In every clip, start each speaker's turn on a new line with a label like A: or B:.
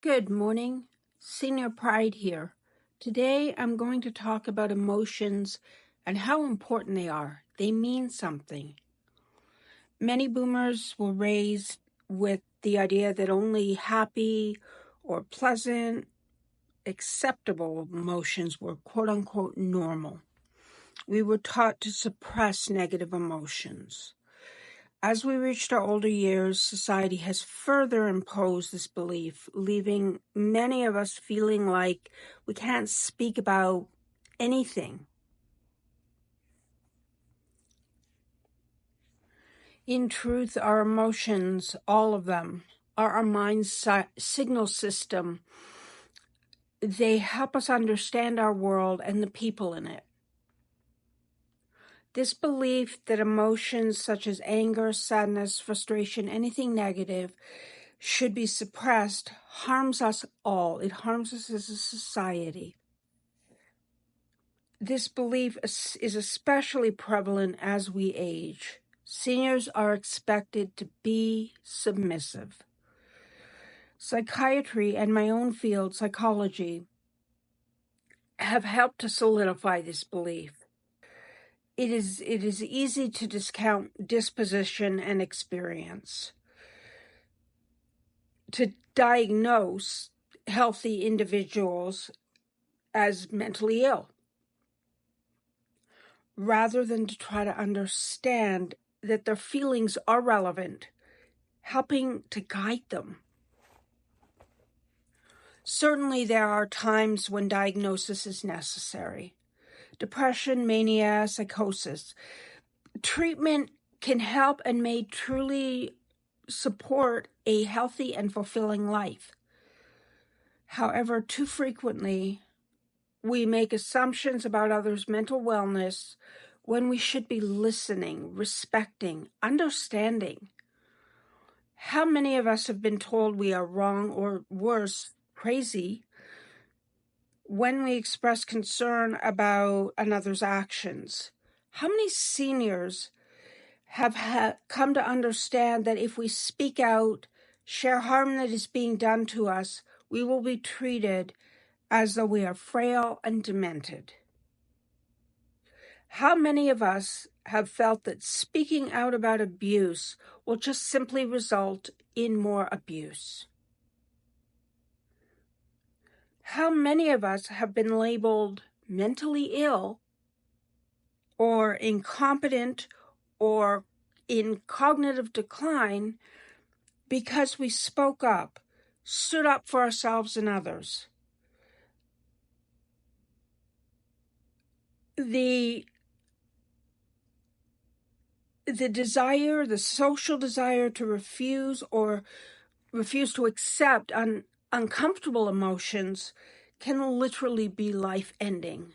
A: Good morning. Senior Pride here. Today I'm going to talk about emotions and how important they are. They mean something. Many boomers were raised with the idea that only happy or pleasant, acceptable emotions were quote unquote normal. We were taught to suppress negative emotions. As we reached our older years, society has further imposed this belief, leaving many of us feeling like we can't speak about anything. In truth, our emotions, all of them, are our mind's signal system. They help us understand our world and the people in it. This belief that emotions such as anger, sadness, frustration, anything negative should be suppressed harms us all. It harms us as a society. This belief is especially prevalent as we age. Seniors are expected to be submissive. Psychiatry and my own field, psychology, have helped to solidify this belief. It is easy to discount disposition and experience, to diagnose healthy individuals as mentally ill, rather than to try to understand that their feelings are relevant, helping to guide them. Certainly, there are times when diagnosis is necessary. Depression, mania, psychosis. Treatment can help and may truly support a healthy and fulfilling life. However, too frequently, we make assumptions about others' mental wellness when we should be listening, respecting, understanding. How many of us have been told we are wrong or worse, crazy, when we express concern about another's actions? How many seniors have come to understand that if we speak out, share harm that is being done to us, we will be treated as though we are frail and demented? How many of us have felt that speaking out about abuse will just simply result in more abuse? How many of us have been labeled mentally ill or incompetent or in cognitive decline because we spoke up, stood up for ourselves and others? The desire, the social desire to refuse to accept uncomfortable emotions can literally be life-ending.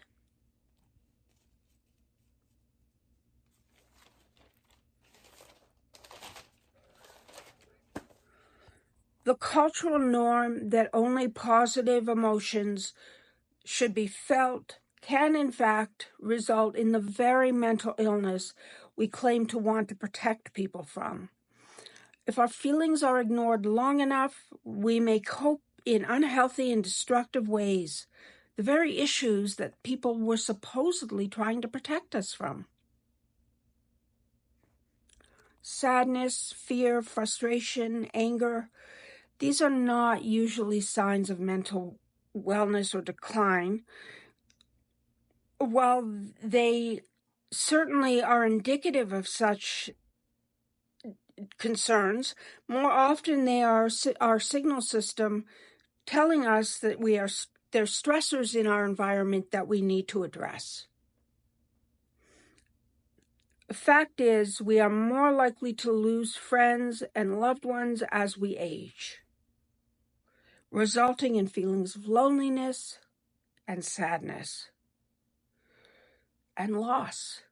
A: The cultural norm that only positive emotions should be felt can, in fact, result in the very mental illness we claim to want to protect people from. If our feelings are ignored long enough, we may cope in unhealthy and destructive ways, the very issues that people were supposedly trying to protect us from. Sadness, fear, frustration, anger, these are not usually signs of mental wellness or decline. While they certainly are indicative of such concerns, more often they are our signal system telling us that there's stressors in our environment that we need to address. The fact is, we are more likely to lose friends and loved ones as we age, resulting in feelings of loneliness and sadness and loss.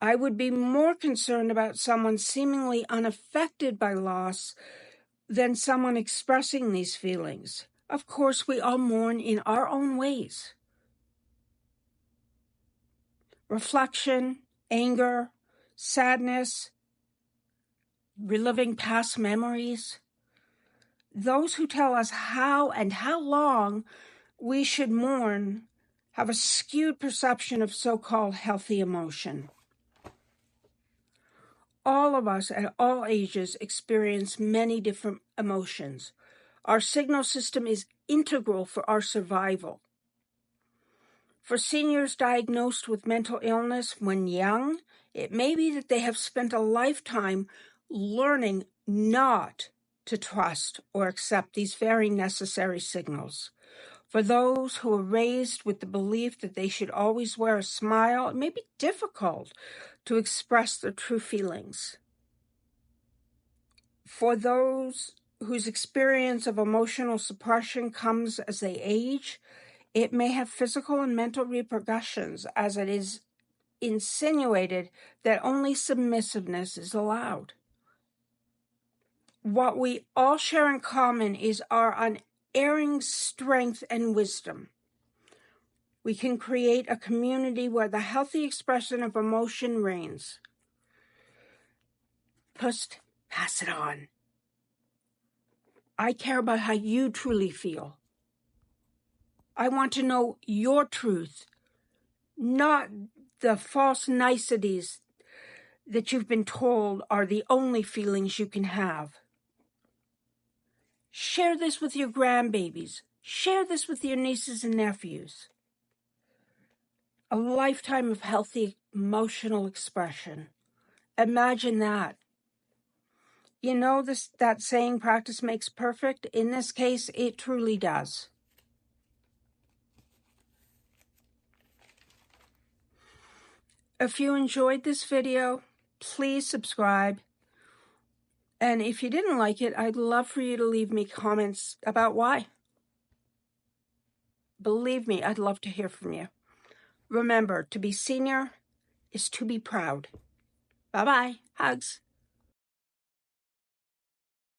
A: I would be more concerned about someone seemingly unaffected by loss than someone expressing these feelings. Of course, we all mourn in our own ways. Reflection, anger, sadness, reliving past memories. Those who tell us how and how long we should mourn have a skewed perception of so-called healthy emotion. All of us at all ages experience many different emotions. Our signal system is integral for our survival. For seniors diagnosed with mental illness when young, it may be that they have spent a lifetime learning not to trust or accept these very necessary signals. For those who are raised with the belief that they should always wear a smile, it may be difficult to express their true feelings. For those whose experience of emotional suppression comes as they age, it may have physical and mental repercussions, as it is insinuated that only submissiveness is allowed. What we all share in common is our unerring strength and wisdom. We can create a community where the healthy expression of emotion reigns. Just pass it on. I care about how you truly feel. I want to know your truth, not the false niceties that you've been told are the only feelings you can have. Share this with your grandbabies. Share this with your nieces and nephews. A lifetime of healthy emotional expression. Imagine that. You know that saying, practice makes perfect? In this case, it truly does. If you enjoyed this video, please subscribe. And if you didn't like it, I'd love for you to leave me comments about why. Believe me, I'd love to hear from you. Remember, to be senior is to be proud. Bye-bye. Hugs.